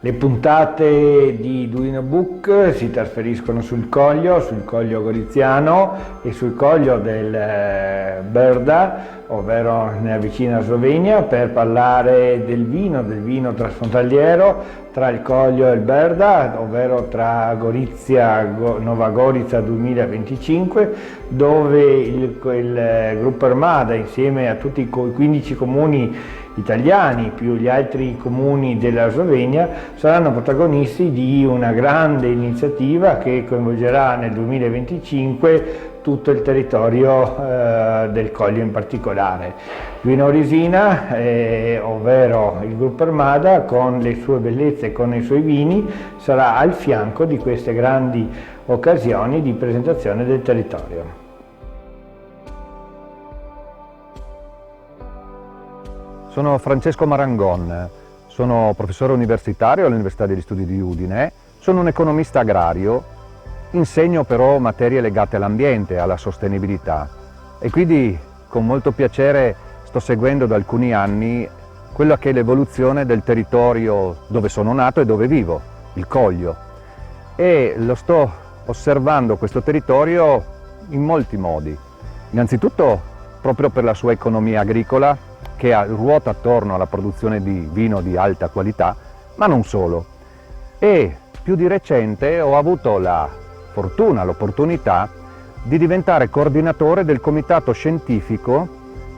Le puntate di Duino Book si trasferiscono sul Coglio Goriziano e sul Coglio del Brda, ovvero nella vicina Slovenia, per parlare del vino transfrontaliero tra il Coglio e il Brda, ovvero tra Gorizia, Nova Gorica 2025, dove il gruppo Armada, insieme a tutti i 15 comuni italiani più gli altri comuni della Slovenia, saranno protagonisti di una grande iniziativa che coinvolgerà nel 2025 tutto il territorio del Coglio in particolare. Vino Orisina, ovvero il gruppo Armada, con le sue bellezze e con i suoi vini, sarà al fianco di queste grandi occasioni di presentazione del territorio. Sono Francesco Marangon, sono professore universitario all'Università degli Studi di Udine, sono un economista agrario, insegno però materie legate all'ambiente, alla sostenibilità e quindi con molto piacere sto seguendo da alcuni anni quella che è l'evoluzione del territorio dove sono nato e dove vivo, il Coglio, e lo sto osservando questo territorio in molti modi. Innanzitutto proprio per la sua economia agricola, che ruota attorno alla produzione di vino di alta qualità, ma non solo. E più di recente ho avuto la fortuna, l'opportunità di diventare coordinatore del comitato scientifico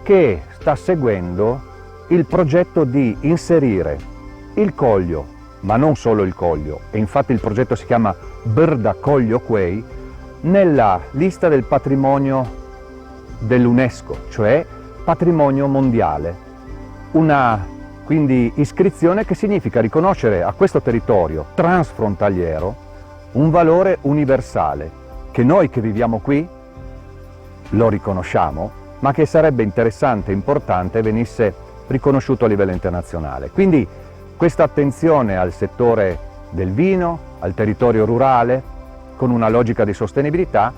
che sta seguendo il progetto di inserire il Coglio, ma non solo il Coglio, e infatti il progetto si chiama Brda Coglio Quei, nella lista del patrimonio dell'UNESCO, cioè patrimonio mondiale. Una quindi iscrizione che significa riconoscere a questo territorio transfrontaliero un valore universale che noi che viviamo qui lo riconosciamo, ma che sarebbe interessante e importante venisse riconosciuto a livello internazionale. Quindi questa attenzione al settore del vino, al territorio rurale, con una logica di sostenibilità,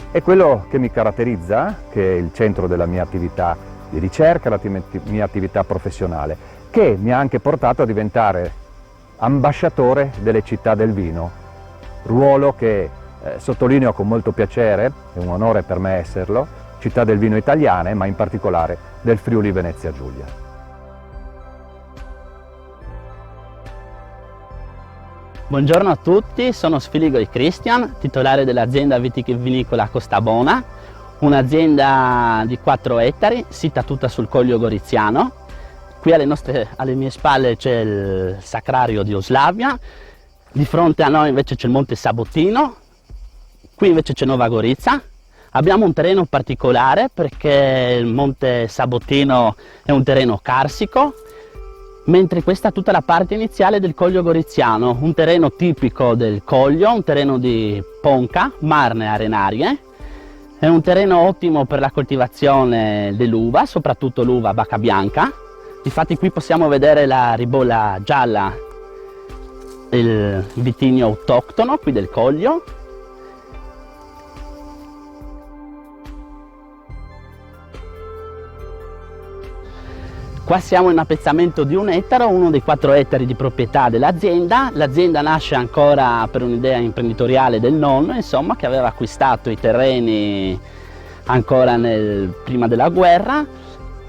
è quello che mi caratterizza, che è il centro della mia attività di ricerca, la mia attività professionale, che mi ha anche portato a diventare ambasciatore delle città del vino, ruolo che sottolineo con molto piacere, è un onore per me esserlo, città del vino italiane, ma in particolare del Friuli Venezia Giulia. Buongiorno a tutti, sono Sfiligoi Cristian, titolare dell'azienda vitivinicola Costa Bona, un'azienda di 4 ettari, sita tutta sul Coglio Goriziano. Qui alle mie spalle c'è il Sacrario di Oslavia, di fronte a noi invece c'è il Monte Sabotino, qui invece c'è Nova Gorica. Abbiamo un terreno particolare perché il Monte Sabotino è un terreno carsico, mentre questa è tutta la parte iniziale del Coglio Goriziano, un terreno tipico del Coglio, un terreno di ponca, marne arenarie. È un terreno ottimo per la coltivazione dell'uva, soprattutto l'uva bacca bianca. Infatti qui possiamo vedere la ribolla gialla, il vitigno autoctono qui del Coglio. Qua siamo in appezzamento di 1 ettaro, uno dei 4 ettari di proprietà dell'azienda. L'azienda nasce ancora per un'idea imprenditoriale del nonno, insomma, che aveva acquistato i terreni ancora prima della guerra,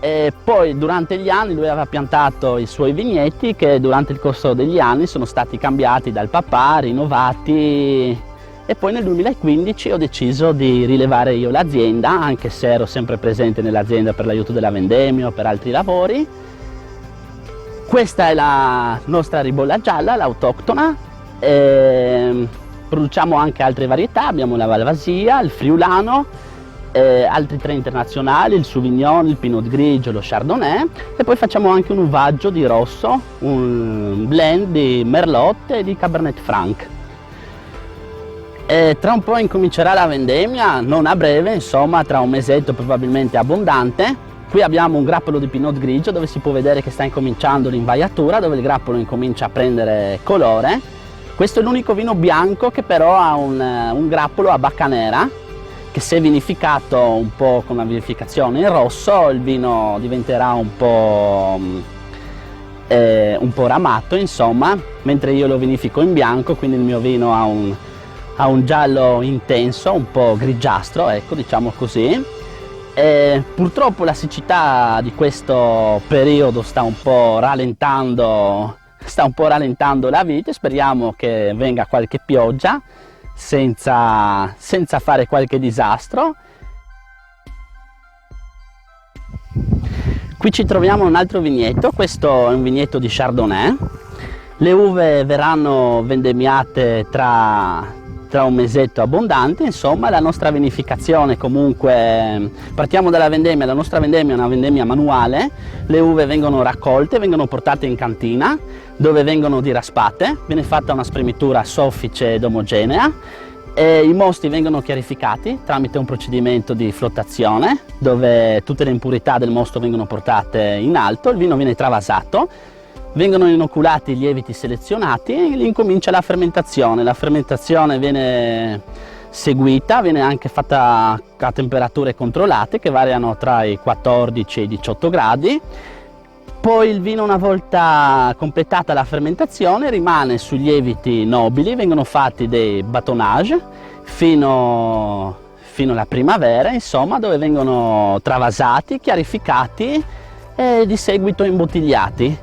e poi durante gli anni lui aveva piantato i suoi vigneti che durante il corso degli anni sono stati cambiati dal papà, rinnovati, e poi nel 2015 ho deciso di rilevare io l'azienda, anche se ero sempre presente nell'azienda per l'aiuto della vendemmia o per altri lavori. Questa è la nostra ribolla gialla, l'autoctona. Produciamo anche altre varietà, abbiamo la Valvasia, il Friulano, altri 3 internazionali, il Sauvignon, il Pinot Grigio, lo Chardonnay, e poi facciamo anche un uvaggio di rosso, un blend di Merlot e di Cabernet Franc. Tra un po' incomincerà la vendemmia, non a breve, insomma tra un mesetto probabilmente abbondante. Qui abbiamo un grappolo di Pinot Grigio dove si può vedere che sta incominciando l'invaiatura, dove il grappolo incomincia a prendere colore. Questo è l'unico vino bianco che però ha un grappolo a bacca nera, che se vinificato un po' con una vinificazione in rosso il vino diventerà un po' un po' ramato, insomma, mentre io lo vinifico in bianco, quindi il mio vino ha un giallo intenso, un po' grigiastro, ecco, diciamo così. Purtroppo la siccità di questo periodo sta un po' rallentando la vite. Speriamo che venga qualche pioggia senza fare qualche disastro. Qui ci troviamo un altro vigneto, questo è un vigneto di Chardonnay. Le uve verranno vendemmiate tra un mesetto abbondante, insomma. La nostra vinificazione, comunque, partiamo dalla vendemmia. La nostra vendemmia è una vendemmia manuale. Le uve vengono raccolte, vengono portate in cantina dove vengono diraspate, viene fatta una spremitura soffice ed omogenea. I mosti vengono chiarificati tramite un procedimento di flottazione dove tutte le impurità del mosto vengono portate in alto, il vino viene travasato, vengono inoculati i lieviti selezionati e lì incomincia la fermentazione. La fermentazione viene seguita, viene anche fatta a temperature controllate che variano tra i 14 e i 18 gradi. Poi il vino, una volta completata la fermentazione, rimane sui lieviti nobili, vengono fatti dei batonnage fino alla primavera, insomma, dove vengono travasati, chiarificati e di seguito imbottigliati.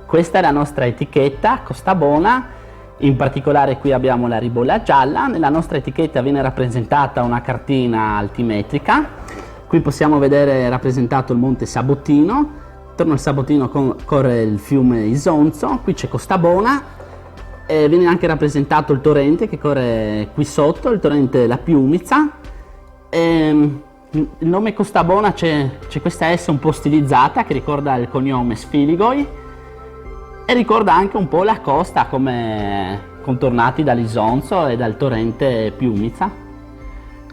Questa è la nostra etichetta Costabona, in particolare qui abbiamo la ribolla gialla. Nella nostra etichetta viene rappresentata una cartina altimetrica. Qui possiamo vedere rappresentato il monte Sabotino, attorno al Sabotino corre il fiume Isonzo, qui c'è Costabona e viene anche rappresentato il torrente che corre qui sotto, il torrente La Piumiza. Il nome Costabona c'è questa S un po' stilizzata che ricorda il cognome Sfiligoi e ricorda anche un po' la costa come contornati dall'Isonzo e dal torrente Piumiza.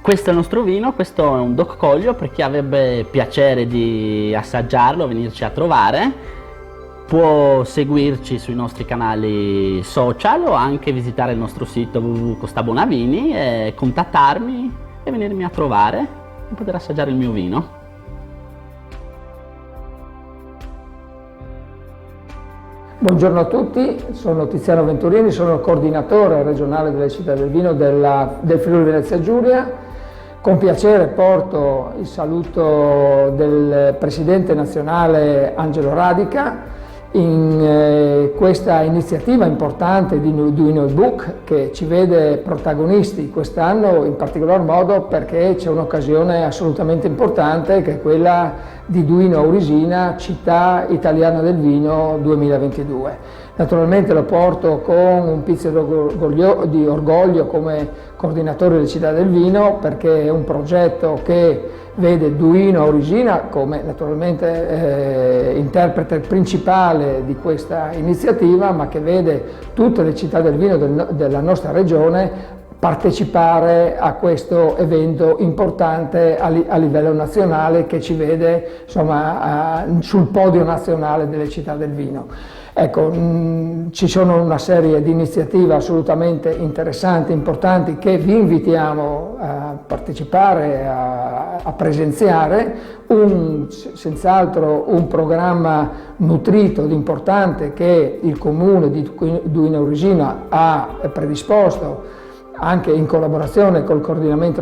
Questo è il nostro vino, questo è un DOC Collio. Per chi avrebbe piacere di assaggiarlo, venirci a trovare, può seguirci sui nostri canali social o anche visitare il nostro sito www.costabonavini e contattarmi e venirmi a trovare e poter assaggiare il mio vino. Buongiorno a tutti, sono Tiziano Venturini, sono il coordinatore regionale delle città del vino del Friuli Venezia Giulia. Con piacere porto il saluto del presidente nazionale Angelo Radica in questa iniziativa importante di Duino Book che ci vede protagonisti quest'anno, in particolar modo perché c'è un'occasione assolutamente importante che è quella di Duino Aurisina, città italiana del vino 2022. Naturalmente lo porto con un pizzico di orgoglio come coordinatore delle città del vino, perché è un progetto che vede Duino Aurisina come naturalmente interprete principale di questa iniziativa, ma che vede tutte le città del vino della nostra regione partecipare a questo evento importante a livello nazionale che ci vede insomma sul podio nazionale delle città del vino. Ecco, ci sono una serie di iniziative assolutamente interessanti, importanti, che vi invitiamo a partecipare, a presenziare, senz'altro un programma nutrito ed importante che il Comune di Duino Aurisina ha predisposto anche in collaborazione col coordinamento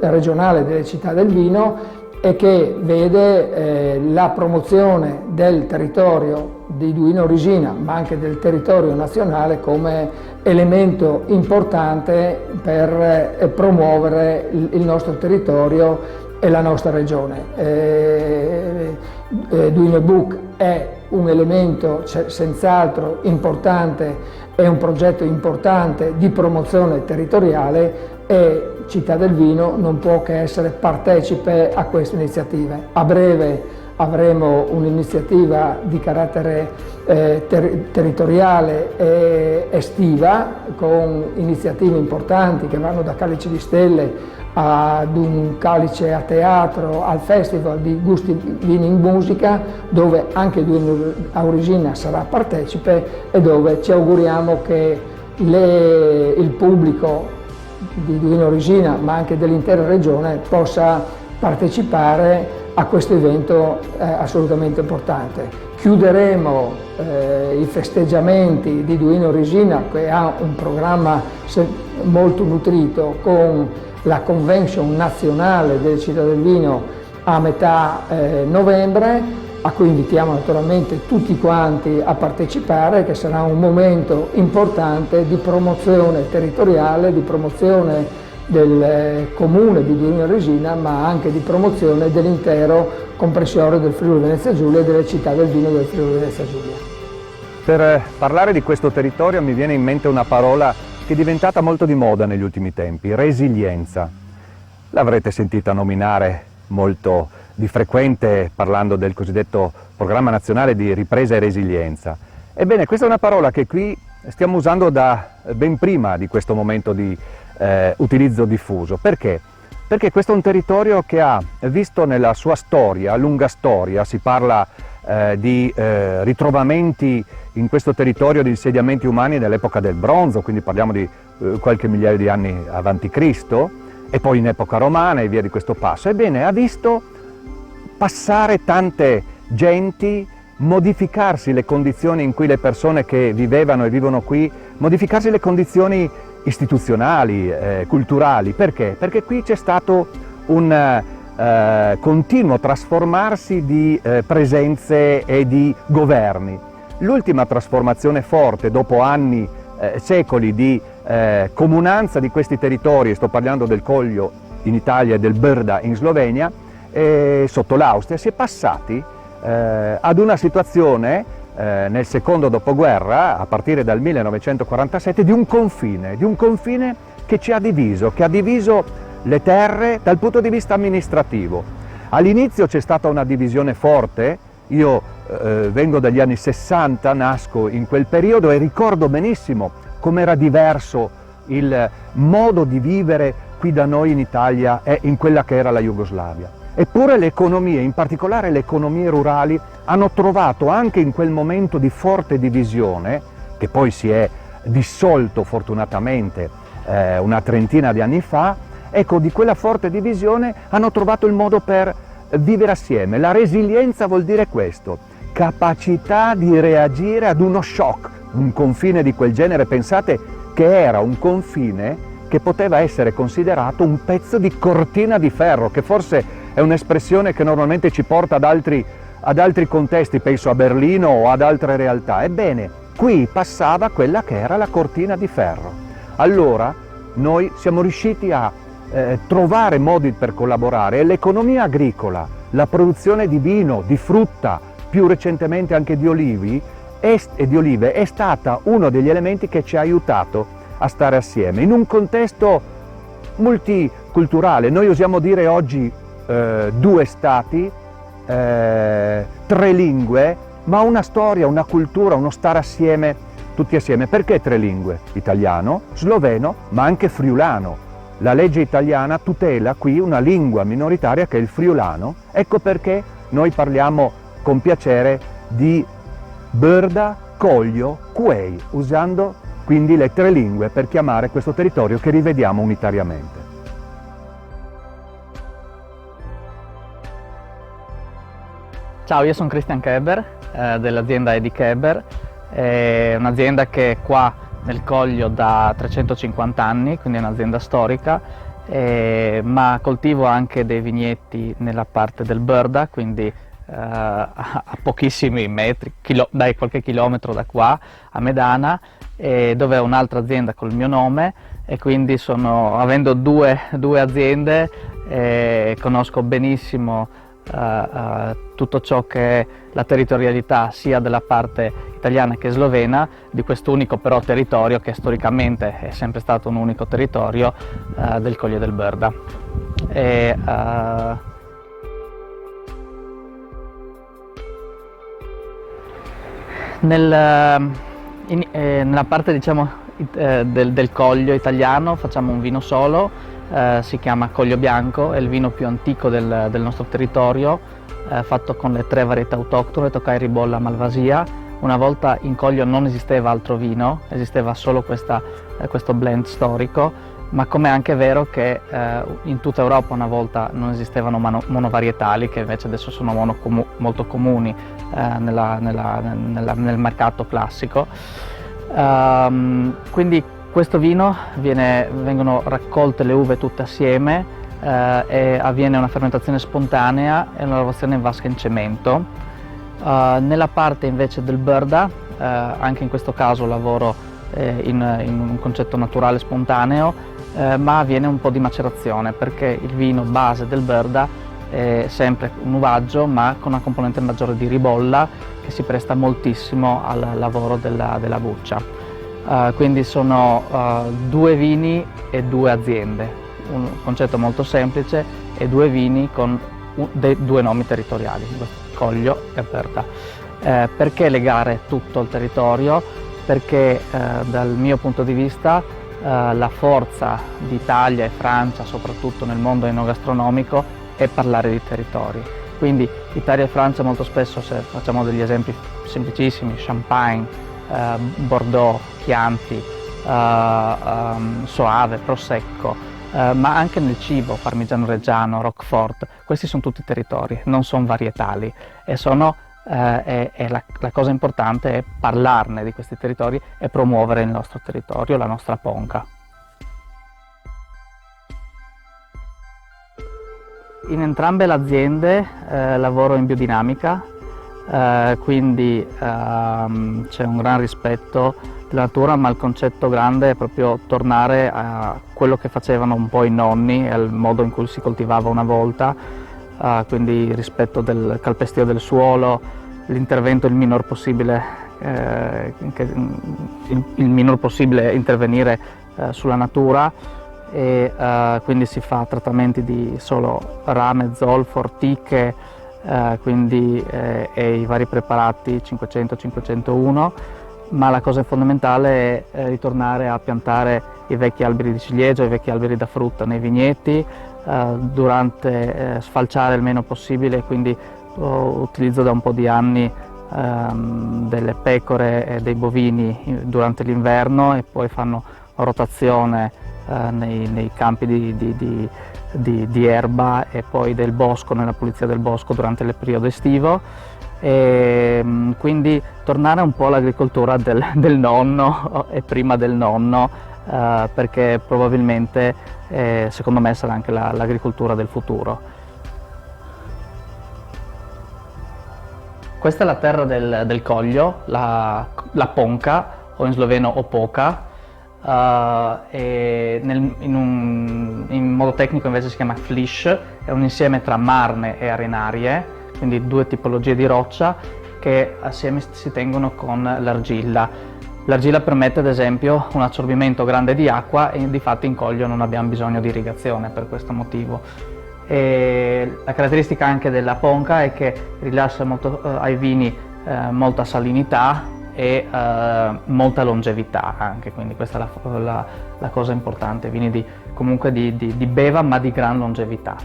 regionale delle città del vino e che vede la promozione del territorio di Duino Aurisina, ma anche del territorio nazionale come elemento importante per promuovere il nostro territorio e la nostra regione. Duino Book è un elemento senz'altro importante, è un progetto importante di promozione territoriale e Città del Vino non può che essere partecipe a queste iniziative. A breve avremo un'iniziativa di carattere territoriale e estiva con iniziative importanti che vanno da Calice di Stelle ad un Calice a teatro, al Festival di Gusti Vini in Musica, dove anche Duino Aurisina sarà partecipe e dove ci auguriamo che il pubblico di Duino Aurisina, ma anche dell'intera regione, possa partecipare a questo evento assolutamente importante. Chiuderemo i festeggiamenti di Duino Resina, che ha un programma molto nutrito, con la convention nazionale delle città del vino a metà novembre, a cui invitiamo naturalmente tutti quanti a partecipare, che sarà un momento importante di promozione territoriale, di promozione del comune di Duino Resina, ma anche di promozione dell'intero comprensorio del Friuli Venezia Giulia e delle città del vino del Friuli Venezia Giulia. Per parlare di questo territorio mi viene in mente una parola che è diventata molto di moda negli ultimi tempi: resilienza. L'avrete sentita nominare molto di frequente parlando del cosiddetto Programma Nazionale di Ripresa e Resilienza. Ebbene, questa è una parola che qui stiamo usando da ben prima di questo momento di utilizzo diffuso. Perché? Perché questo è un territorio che ha visto nella sua storia, lunga storia, si parla di ritrovamenti in questo territorio di insediamenti umani nell'epoca del bronzo, quindi parliamo di qualche migliaio di anni avanti Cristo, e poi in epoca romana e via di questo passo. Ebbene, ha visto passare tante genti, modificarsi le condizioni in cui le persone che vivevano e vivono qui, modificarsi le condizioni istituzionali, culturali. Perché? Perché qui c'è stato un continuo trasformarsi di presenze e di governi. L'ultima trasformazione forte, dopo anni, secoli di comunanza di questi territori, sto parlando del Coglio in Italia e del Brda in Slovenia, sotto l'Austria, si è passati ad una situazione nel secondo dopoguerra, a partire dal 1947, di un confine che ci ha diviso, le terre dal punto di vista amministrativo. All'inizio c'è stata una divisione forte. Io vengo dagli anni 60, nasco in quel periodo e ricordo benissimo com'era diverso il modo di vivere qui da noi in Italia e in quella che era la Jugoslavia. Eppure le economie, in particolare le economie rurali, hanno trovato anche in quel momento di forte divisione, che poi si è dissolto fortunatamente una trentina di anni fa, ecco, di quella forte divisione hanno trovato il modo per vivere assieme. La resilienza vuol dire questo: capacità di reagire ad uno shock. Un confine di quel genere, pensate che era un confine che poteva essere considerato un pezzo di cortina di ferro, che forse è un'espressione che normalmente ci porta ad altri contesti, penso a Berlino o ad altre realtà. Ebbene, qui passava quella che era la cortina di ferro. Allora noi siamo riusciti a trovare modi per collaborare, e l'economia agricola, la produzione di vino, di frutta, più recentemente anche di olive, è stata uno degli elementi che ci ha aiutato a stare assieme in un contesto multiculturale. Noi usiamo dire oggi 2 stati, 3 lingue, ma una storia, una cultura, uno stare assieme, tutti assieme. Perché 3 lingue? Italiano, sloveno, ma anche friulano. La legge italiana tutela qui una lingua minoritaria che è il friulano. Ecco perché noi parliamo con piacere di Brda, Coglio, Quei, usando quindi le 3 lingue per chiamare questo territorio che rivediamo unitariamente. Ciao, io sono Christian Keber dell'azienda Edi Keber, è un'azienda che è qua nel Coglio da 350 anni, quindi è un'azienda storica, ma coltivo anche dei vigneti nella parte del Brda, quindi a pochissimi metri, dai qualche chilometro da qua, a Medana, dove è un'altra azienda col mio nome, e quindi avendo due aziende, conosco benissimo tutto ciò che è la territorialità sia della parte italiana che slovena di quest'unico però territorio che storicamente è sempre stato un unico territorio del Coglio del Brda. Nella parte, diciamo, del Coglio italiano facciamo un vino solo, si chiama Coglio Bianco, è il vino più antico del nostro territorio, fatto con le 3 varietà autoctone, Tokai, Ribolla, Malvasia. Una volta in Coglio non esisteva altro vino, esisteva solo questo blend storico, ma come è anche vero che in tutta Europa una volta non esistevano monovarietali, che invece adesso sono molto comuni nel mercato classico. Quindi questo vino vengono raccolte le uve tutte assieme e avviene una fermentazione spontanea e una lavorazione in vasca in cemento. Nella parte invece del Bërda, anche in questo caso lavoro in un concetto naturale spontaneo, ma avviene un po' di macerazione, perché il vino base del Bërda è sempre un uvaggio, ma con una componente maggiore di ribolla che si presta moltissimo al lavoro della buccia. Quindi sono 2 vini e 2 aziende, un concetto molto semplice, e 2 vini con 2 nomi territoriali, Collio e Bërda. Perché legare tutto il territorio? Perché dal mio punto di vista la forza d'Italia e Francia, soprattutto nel mondo enogastronomico, è parlare di territori. Quindi Italia e Francia molto spesso, se facciamo degli esempi semplicissimi, Champagne, Bordeaux, Chianti, Soave, Prosecco, ma anche nel cibo, Parmigiano Reggiano, Roquefort, questi sono tutti territori, non sono varietali, e la cosa importante è parlarne di questi territori e promuovere il nostro territorio, la nostra Ponca. In entrambe le aziende lavoro in biodinamica, quindi c'è un gran rispetto della natura, ma il concetto grande è proprio tornare a quello che facevano un po' i nonni, al modo in cui si coltivava una volta, quindi il rispetto del calpestio del suolo, l'intervento il minor possibile intervenire sulla natura, e quindi si fa trattamenti di solo rame, zolfo, ortiche, e i vari preparati 500-501, ma la cosa fondamentale è ritornare a piantare i vecchi alberi di ciliegio, i vecchi alberi da frutta nei vigneti, sfalciare il meno possibile, quindi utilizzo da un po' di anni delle pecore e dei bovini durante l'inverno, e poi fanno rotazione nei campi di erba e poi del bosco, nella pulizia del bosco durante il periodo estivo, e quindi tornare un po' all'agricoltura del nonno e prima del nonno, perché probabilmente secondo me sarà anche l'agricoltura del futuro. Questa è la terra del Collio, la Ponca, o in sloveno Opoka. In modo tecnico invece si chiama Flysch, è un insieme tra marne e arenarie, quindi 2 tipologie di roccia che assieme si tengono con l'argilla. L'argilla permette ad esempio un assorbimento grande di acqua, e difatti in Collio non abbiamo bisogno di irrigazione per questo motivo. E la caratteristica anche della Ponca è che rilascia ai vini molta salinità e molta longevità anche, quindi questa è la cosa importante, vini comunque di beva ma di gran longevità.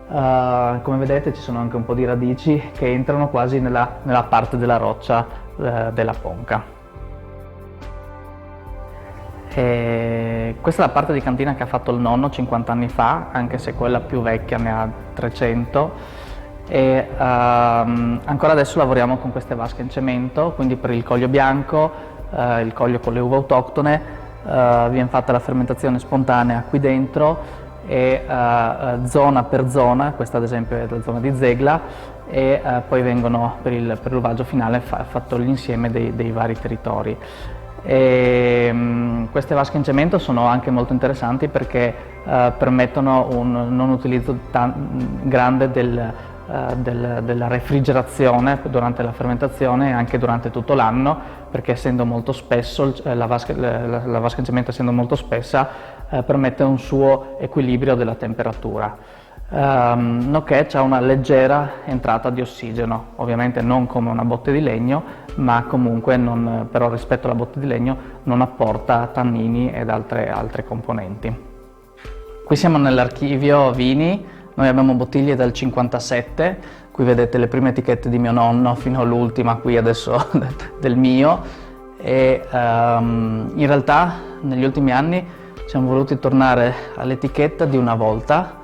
Come vedete ci sono anche un po' di radici che entrano quasi nella parte della roccia della Ponca. Questa è la parte di cantina che ha fatto il nonno 50 anni fa, anche se quella più vecchia ne ha 300. E ancora adesso lavoriamo con queste vasche in cemento, quindi per il Collio bianco, il Collio con le uve autoctone, viene fatta la fermentazione spontanea qui dentro, e zona per zona, questa ad esempio è la zona di Zegla, e poi vengono per l'uvaggio finale fatto l'insieme dei vari territori. Queste vasche in cemento sono anche molto interessanti perché permettono un non utilizzo grande della refrigerazione durante la fermentazione e anche durante tutto l'anno, perché essendo molto spesso la vasca in cemento essendo molto spessa permette un suo equilibrio della temperatura, nonché c'è una leggera entrata di ossigeno, ovviamente non come una botte di legno, ma comunque però rispetto alla botte di legno non apporta tannini ed altre componenti. Qui siamo nell'archivio vini. Noi abbiamo bottiglie dal 57, qui vedete le prime etichette di mio nonno fino all'ultima qui adesso del mio, e in realtà negli ultimi anni siamo voluti tornare all'etichetta di una volta,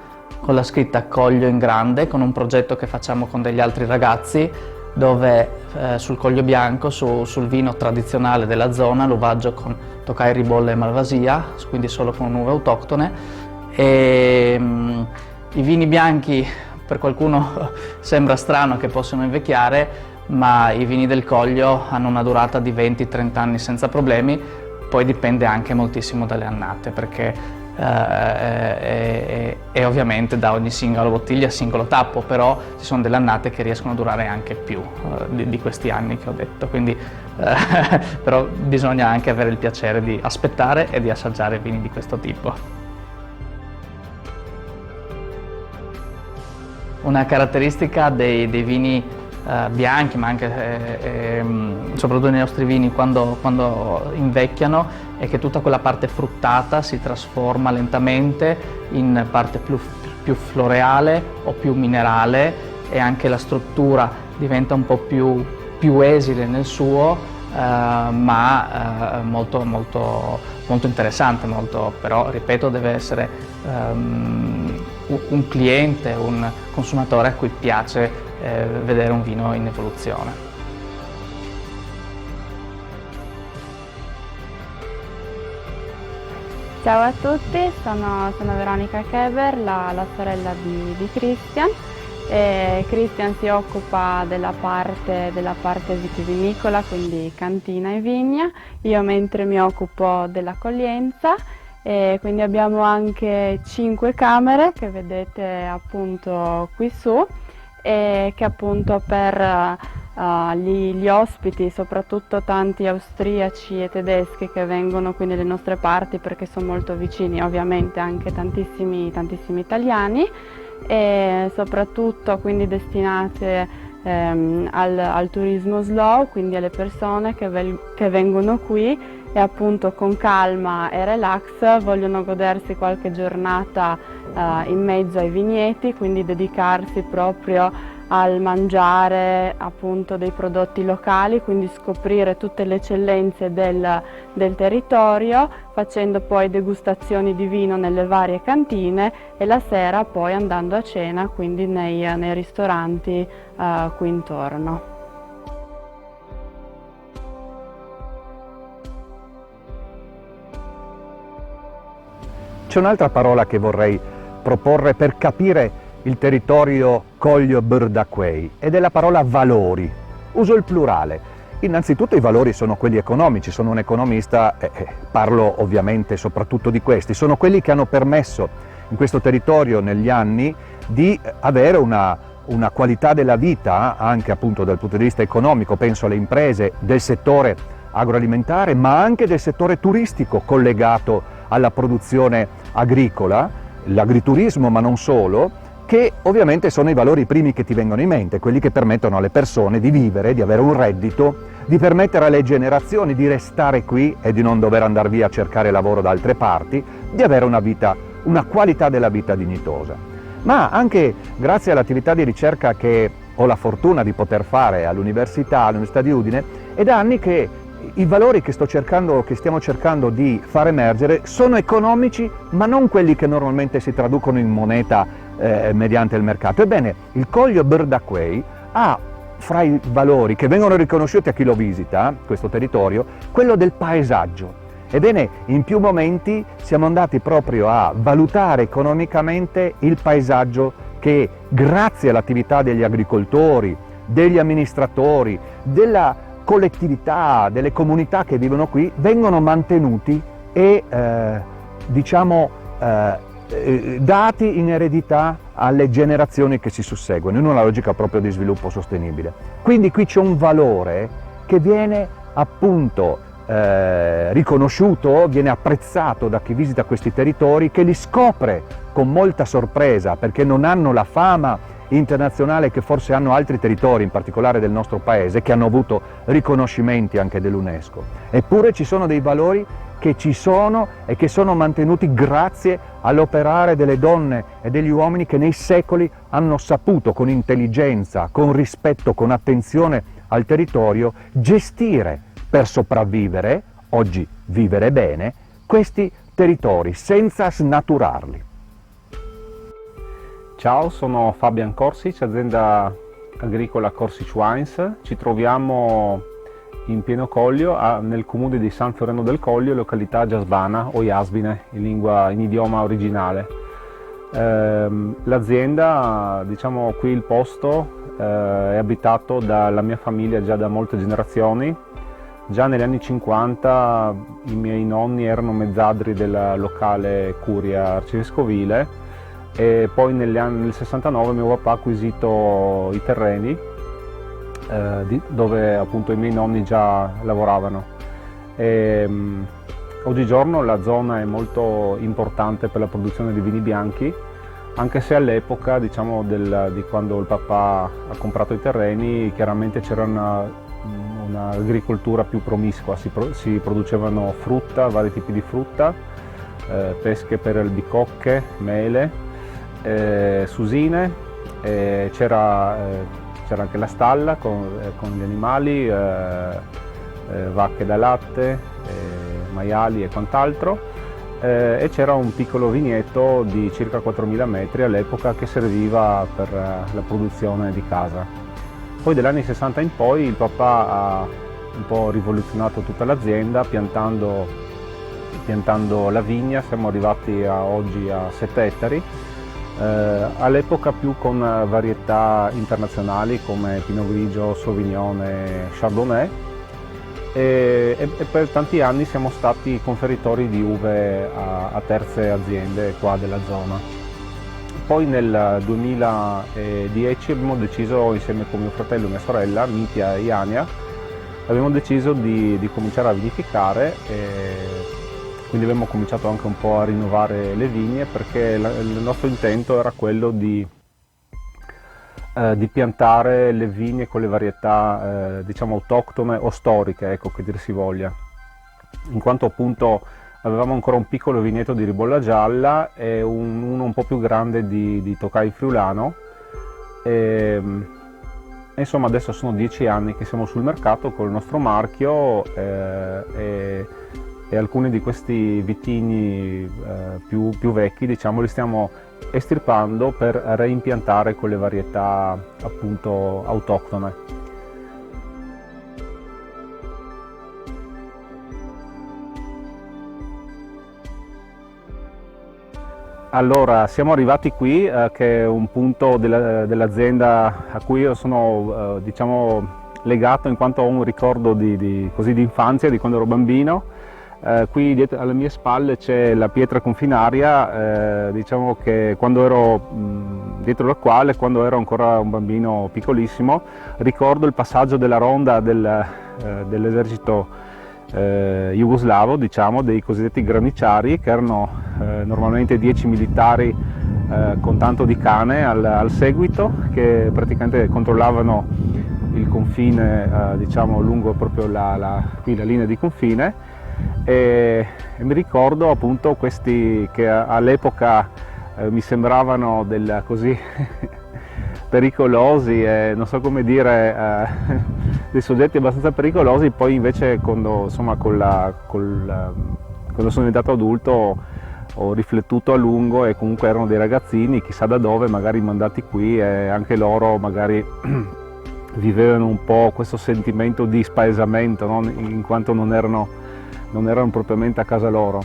con la scritta Coglio in grande, con un progetto che facciamo con degli altri ragazzi, dove sul Coglio Bianco, sul vino tradizionale della zona, l'uvaggio con Tokai, Ribolla e Malvasia, quindi solo con uve autoctone, e i vini bianchi per qualcuno sembra strano che possano invecchiare, ma i vini del Coglio hanno una durata di 20-30 anni senza problemi. Poi dipende anche moltissimo dalle annate, perché e ovviamente da ogni singola bottiglia, singolo tappo, però ci sono delle annate che riescono a durare anche più di questi anni che ho detto, quindi però bisogna anche avere il piacere di aspettare e di assaggiare vini di questo tipo. Una caratteristica dei vini bianchi, ma anche soprattutto nei nostri vini quando invecchiano, è che tutta quella parte fruttata si trasforma lentamente in parte più floreale o più minerale, e anche la struttura diventa un po' più esile nel suo, ma molto interessante, però ripeto, deve essere un cliente, un consumatore a cui piace vedere un vino in evoluzione. Ciao a tutti, sono Veronica Keber, la sorella di Christian. Christian si occupa della parte vitivinicola, quindi cantina e vigna, io mentre mi occupo dell'accoglienza. Quindi abbiamo anche 5 camere che vedete appunto qui su, e che appunto per gli ospiti, soprattutto tanti austriaci e tedeschi che vengono qui nelle nostre parti, perché sono molto vicini, ovviamente anche tantissimi italiani, e soprattutto quindi destinate al turismo slow, quindi alle persone che vengono qui e appunto con calma e relax vogliono godersi qualche giornata in mezzo ai vigneti, quindi dedicarsi proprio al mangiare appunto dei prodotti locali, quindi scoprire tutte le eccellenze del territorio, facendo poi degustazioni di vino nelle varie cantine, e la sera poi andando a cena quindi nei ristoranti qui intorno. C'è un'altra parola che vorrei proporre per capire il territorio Coglio Bërdaquei, ed è la parola valori. Uso il plurale. Innanzitutto i valori sono quelli economici, sono un economista, parlo ovviamente soprattutto di questi, sono quelli che hanno permesso in questo territorio negli anni di avere una qualità della vita, anche appunto dal punto di vista economico, penso alle imprese del settore agroalimentare, ma anche del settore turistico collegato alla produzione agricola, l'agriturismo, ma non solo, che ovviamente sono i valori primi che ti vengono in mente, quelli che permettono alle persone di vivere, di avere un reddito, di permettere alle generazioni di restare qui e di non dover andare via a cercare lavoro da altre parti, di avere una qualità della vita dignitosa. Ma anche grazie all'attività di ricerca che ho la fortuna di poter fare all'Università di Udine, è da anni che i valori che stiamo cercando di far emergere sono economici, ma non quelli che normalmente si traducono in moneta mediante il mercato. Ebbene, il Coglio Bërdaquei ha fra i valori che vengono riconosciuti a chi lo visita, questo territorio, quello del paesaggio. Ebbene, in più momenti siamo andati proprio a valutare economicamente il paesaggio che, grazie all'attività degli agricoltori, degli amministratori, della collettività, delle comunità che vivono qui, vengono mantenuti e dati in eredità alle generazioni che si susseguono, in una logica proprio di sviluppo sostenibile. Quindi qui c'è un valore che viene appunto riconosciuto, viene apprezzato da chi visita questi territori, che li scopre con molta sorpresa, perché non hanno la fama internazionale che forse hanno altri territori, in particolare del nostro paese, che hanno avuto riconoscimenti anche dell'UNESCO. Eppure ci sono dei valori che ci sono e che sono mantenuti grazie all'operare delle donne e degli uomini che nei secoli hanno saputo, con intelligenza, con rispetto, con attenzione al territorio, gestire per sopravvivere, oggi vivere bene, questi territori senza snaturarli. Ciao, sono Fabian Corsic, azienda agricola Corsic Wines. Ci troviamo in pieno Coglio, nel comune di San Fioreno del Coglio, località Jasbana o Jasbine in idioma originale. L'azienda, diciamo qui il posto, è abitato dalla mia famiglia già da molte generazioni. Già negli anni 50 i miei nonni erano mezzadri della locale curia arcivescovile e poi nel 69 mio papà ha acquisito i terreni dove appunto i miei nonni già lavoravano. Oggigiorno la zona è molto importante per la produzione di vini bianchi, anche se all'epoca, diciamo, di quando il papà ha comprato i terreni, chiaramente c'era un'agricoltura più promiscua, si producevano frutta, vari tipi di frutta, pesche per albicocche, mele, susine, c'era anche la stalla con gli animali, vacche da latte, maiali e quant'altro, e c'era un piccolo vigneto di circa 4.000 metri all'epoca che serviva per la produzione di casa. Poi dagli anni 60 in poi il papà ha un po' rivoluzionato tutta l'azienda piantando la vigna, siamo arrivati oggi a 7 ettari. All'epoca più con varietà internazionali come Pinot Grigio, Sauvignon e Chardonnay, e per tanti anni siamo stati conferitori di uve a terze aziende qua della zona. Poi nel 2010 abbiamo deciso, insieme con mio fratello e mia sorella, Mitya e Iania, abbiamo deciso di cominciare a vinificare, quindi abbiamo cominciato anche un po' a rinnovare le vigne, perché il nostro intento era quello di piantare le vigne con le varietà diciamo autoctone o storiche, ecco, che dir si voglia, in quanto appunto avevamo ancora un piccolo vigneto di ribolla gialla e uno un po' più grande di Tokai friulano, e insomma adesso sono 10 anni che siamo sul mercato con il nostro marchio, e alcuni di questi vitigni più vecchi, diciamo, li stiamo estirpando per reimpiantare con le varietà appunto autoctone. Allora, siamo arrivati qui, che è un punto dell'azienda a cui io sono diciamo legato, in quanto ho un ricordo di infanzia, di quando ero bambino. Qui dietro, alle mie spalle c'è la pietra confinaria, diciamo che quando ero dietro la quale, quando ero ancora un bambino piccolissimo, ricordo il passaggio della ronda dell'esercito jugoslavo, diciamo, dei cosiddetti graniciari, che erano normalmente 10 militari con tanto di cane al seguito, che praticamente controllavano il confine, diciamo, lungo proprio qui la linea di confine. E mi ricordo appunto questi che all'epoca mi sembravano così pericolosi, e non so come dire, dei soggetti abbastanza pericolosi. Poi invece quando sono diventato adulto ho riflettuto a lungo, e comunque erano dei ragazzini, chissà da dove, magari mandati qui, e anche loro magari vivevano un po' questo sentimento di spaesamento, no? In quanto non erano propriamente a casa loro.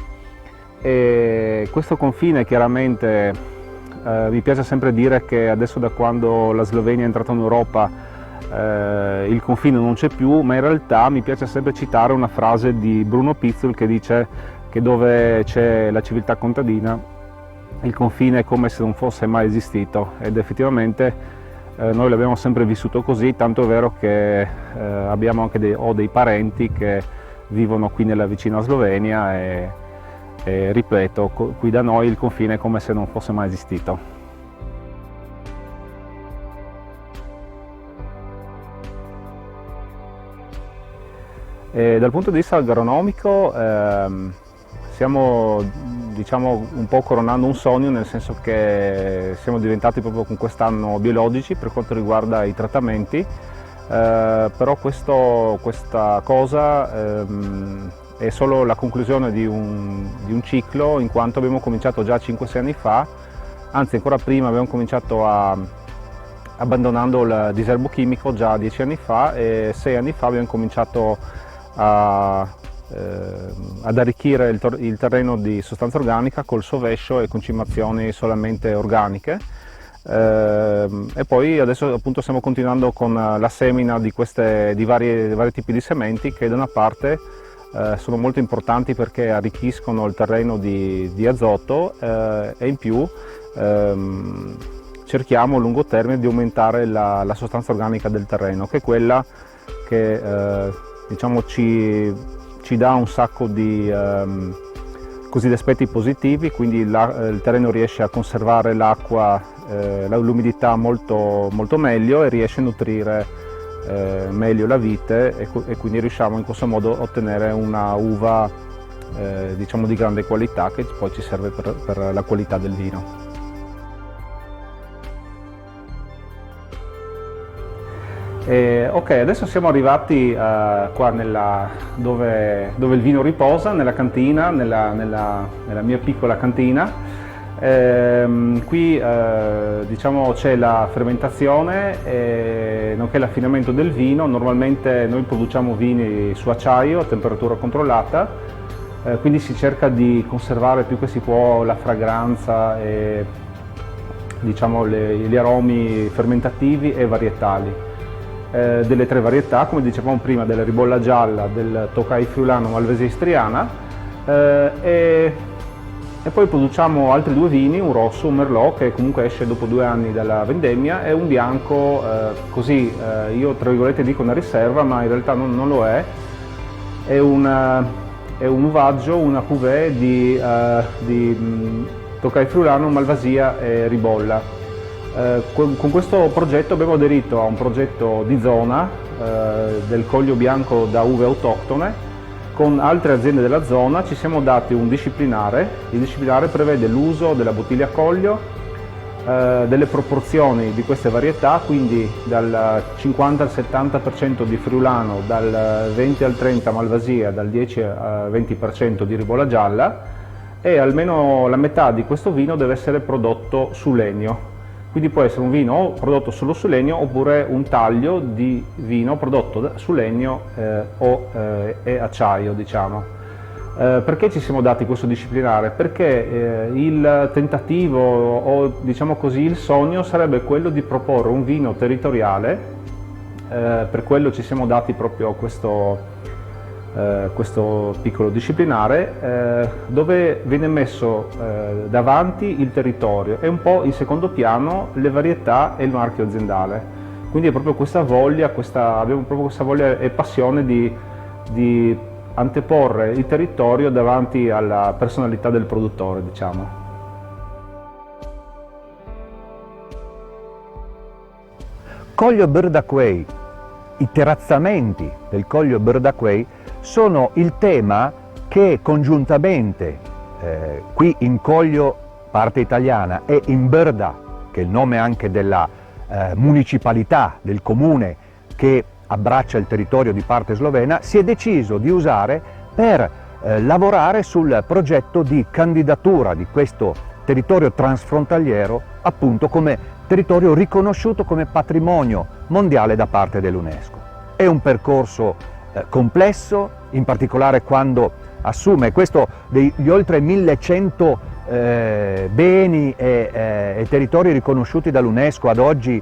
E questo confine, chiaramente, mi piace sempre dire che adesso, da quando la Slovenia è entrata in Europa, il confine non c'è più, ma in realtà mi piace sempre citare una frase di Bruno Pizzul che dice che dove c'è la civiltà contadina il confine è come se non fosse mai esistito, ed effettivamente noi l'abbiamo sempre vissuto così, tanto è vero che abbiamo anche ho dei parenti che vivono qui nella vicina Slovenia, e ripeto, qui da noi il confine è come se non fosse mai esistito. Dal punto di vista agronomico stiamo, diciamo, un po' coronando un sogno, nel senso che siamo diventati proprio con quest'anno biologici per quanto riguarda i trattamenti. Però questa cosa è solo la conclusione di un ciclo, in quanto abbiamo cominciato già 5-6 anni fa, anzi ancora prima abbiamo cominciato abbandonando il diserbo chimico già 10 anni fa, e 6 anni fa abbiamo cominciato ad arricchire il terreno di sostanza organica col sovescio e concimazioni solamente organiche. E poi adesso appunto stiamo continuando con la semina di vari tipi di sementi, che da una parte sono molto importanti perché arricchiscono il terreno di azoto, e in più cerchiamo a lungo termine di aumentare la sostanza organica del terreno, che è quella che diciamo ci dà un sacco di aspetti positivi, quindi il terreno riesce a conservare l'acqua, l'umidità molto meglio, e riesce a nutrire meglio la vite, e quindi riusciamo in questo modo a ottenere una uva diciamo di grande qualità, che poi ci serve per la qualità del vino. Ok, adesso siamo arrivati qua dove il vino riposa, nella cantina, nella mia piccola cantina. Qui diciamo c'è la fermentazione nonché l'affinamento del vino. Normalmente noi produciamo vini su acciaio a temperatura controllata, quindi si cerca di conservare più che si può la fragranza e diciamo gli aromi fermentativi e varietali delle tre varietà, come dicevamo prima, della ribolla gialla, del Tokai friulano, Malvasia istriana, e poi produciamo altri due vini, un rosso, un merlot, che comunque esce dopo 2 anni dalla vendemmia, e un bianco, così io tra virgolette dico una riserva, ma in realtà non lo è un uvaggio, una cuvée di Tokai friulano, Malvasia e ribolla. Con questo progetto abbiamo aderito a un progetto di zona del Coglio Bianco da uve autoctone. Con altre aziende della zona ci siamo dati un disciplinare. Il disciplinare prevede l'uso della bottiglia a coglio, delle proporzioni di queste varietà, quindi dal 50 al 70% di friulano, dal 20 al 30 Malvasia, dal 10 al 20% di ribolla gialla, e almeno la metà di questo vino deve essere prodotto su legno. Quindi può essere un vino o prodotto solo su legno, oppure un taglio di vino prodotto su legno e acciaio, diciamo. Perché ci siamo dati questo disciplinare? Perché il tentativo, o diciamo così il sogno, sarebbe quello di proporre un vino territoriale. Per quello ci siamo dati proprio questo piccolo disciplinare, dove viene messo davanti il territorio e un po' in secondo piano le varietà e il marchio aziendale. Quindi è proprio questa voglia, abbiamo proprio questa voglia e passione di anteporre il territorio davanti alla personalità del produttore, diciamo. Coglio Berdaquei, i terrazzamenti del Coglio Berdaquei sono il tema che congiuntamente qui in Coglio, parte italiana, e in Brda, che è il nome anche della municipalità, del comune che abbraccia il territorio di parte slovena, si è deciso di usare per lavorare sul progetto di candidatura di questo territorio transfrontaliero appunto come territorio riconosciuto come patrimonio mondiale da parte dell'UNESCO. È un percorso complesso, in particolare quando assume questo degli oltre 1100 beni e territori riconosciuti dall'UNESCO ad oggi.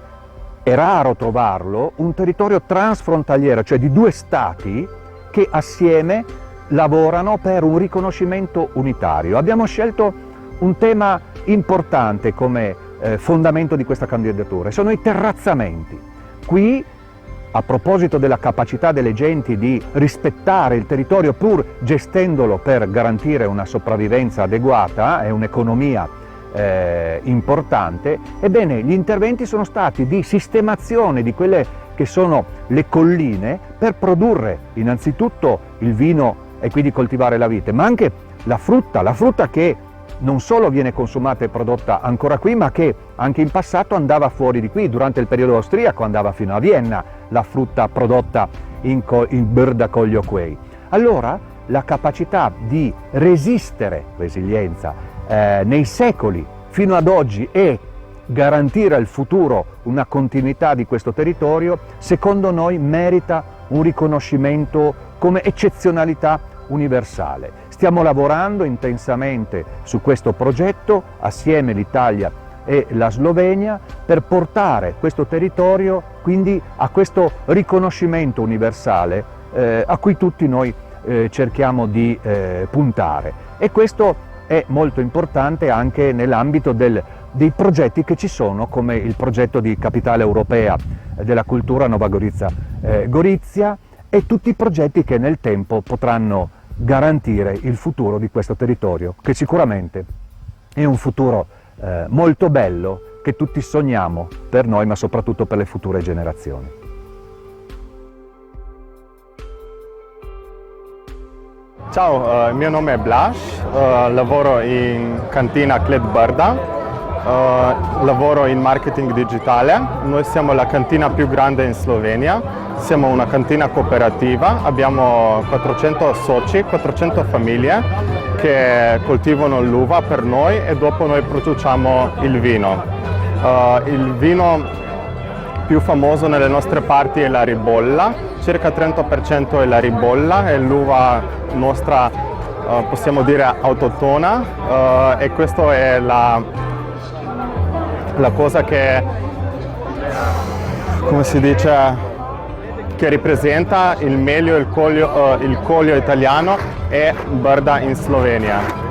È raro trovarlo, un territorio transfrontaliero, cioè di 2 stati che assieme lavorano per un riconoscimento unitario. Abbiamo scelto un tema importante come fondamento di questa candidatura, sono i terrazzamenti. Qui, a proposito della capacità delle genti di rispettare il territorio pur gestendolo per garantire una sopravvivenza adeguata e un'economia importante, ebbene gli interventi sono stati di sistemazione di quelle che sono le colline per produrre innanzitutto il vino e quindi coltivare la vite, ma anche la frutta che non solo viene consumata e prodotta ancora qui, ma che anche in passato andava fuori di qui. Durante il periodo austriaco andava fino a Vienna la frutta prodotta in Brda Coglio Quei. Allora la capacità di resistere, resilienza, nei secoli fino ad oggi e garantire al futuro una continuità di questo territorio, secondo noi merita un riconoscimento come eccezionalità universale. Stiamo lavorando intensamente su questo progetto assieme l'Italia e la Slovenia per portare questo territorio quindi a questo riconoscimento universale a cui tutti noi cerchiamo di puntare, e questo è molto importante anche nell'ambito dei progetti che ci sono, come il progetto di Capitale Europea della Cultura Nova Gorica Gorizia, e tutti i progetti che nel tempo potranno garantire il futuro di questo territorio, che sicuramente è un futuro molto bello che tutti sogniamo per noi, ma soprattutto per le future generazioni. Ciao, il mio nome è Blaž, lavoro in cantina Klet Brda, lavoro in marketing digitale. Noi siamo la cantina più grande in Slovenia, siamo una cantina cooperativa, abbiamo 400 soci, 400 famiglie che coltivano l'uva per noi e dopo noi produciamo il vino. Il vino più famoso nelle nostre parti è la ribolla, circa 30% è la ribolla, è l'uva nostra, possiamo dire, autottona, e questa è la cosa che, come si dice, che rappresenta il meglio il Collio italiano e Brda in Slovenia.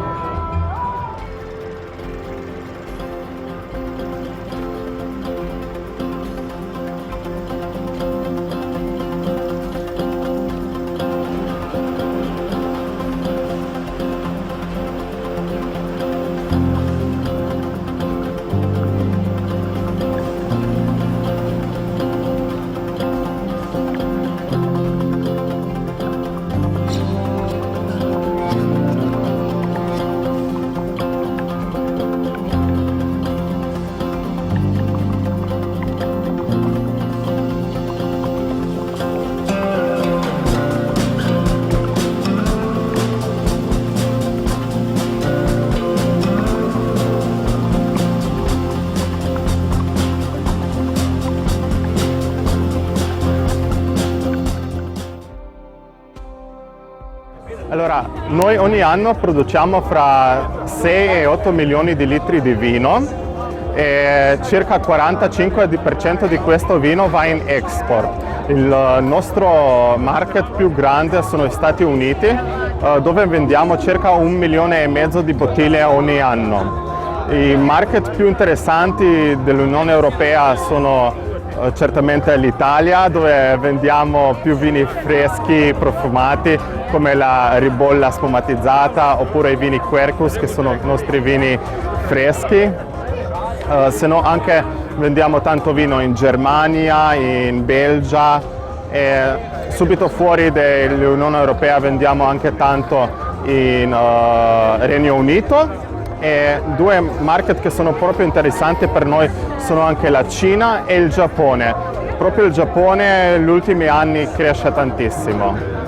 Allora, noi ogni anno produciamo fra 6 e 8 milioni di litri di vino e circa il 45% di questo vino va in export. Il nostro market più grande sono gli Stati Uniti, dove vendiamo circa 1,5 milioni di bottiglie ogni anno. I market più interessanti dell'Unione Europea sono certamente l'Italia, dove vendiamo più vini freschi, profumati, come la ribolla spumatizzata, oppure i vini Quercus, che sono i nostri vini freschi. Se no anche vendiamo tanto vino in Germania, in Belgio, e subito fuori dall'Unione Europea vendiamo anche tanto in Regno Unito. E due market che sono proprio interessanti per noi sono anche la Cina e il Giappone. Proprio il Giappone negli ultimi anni cresce tantissimo.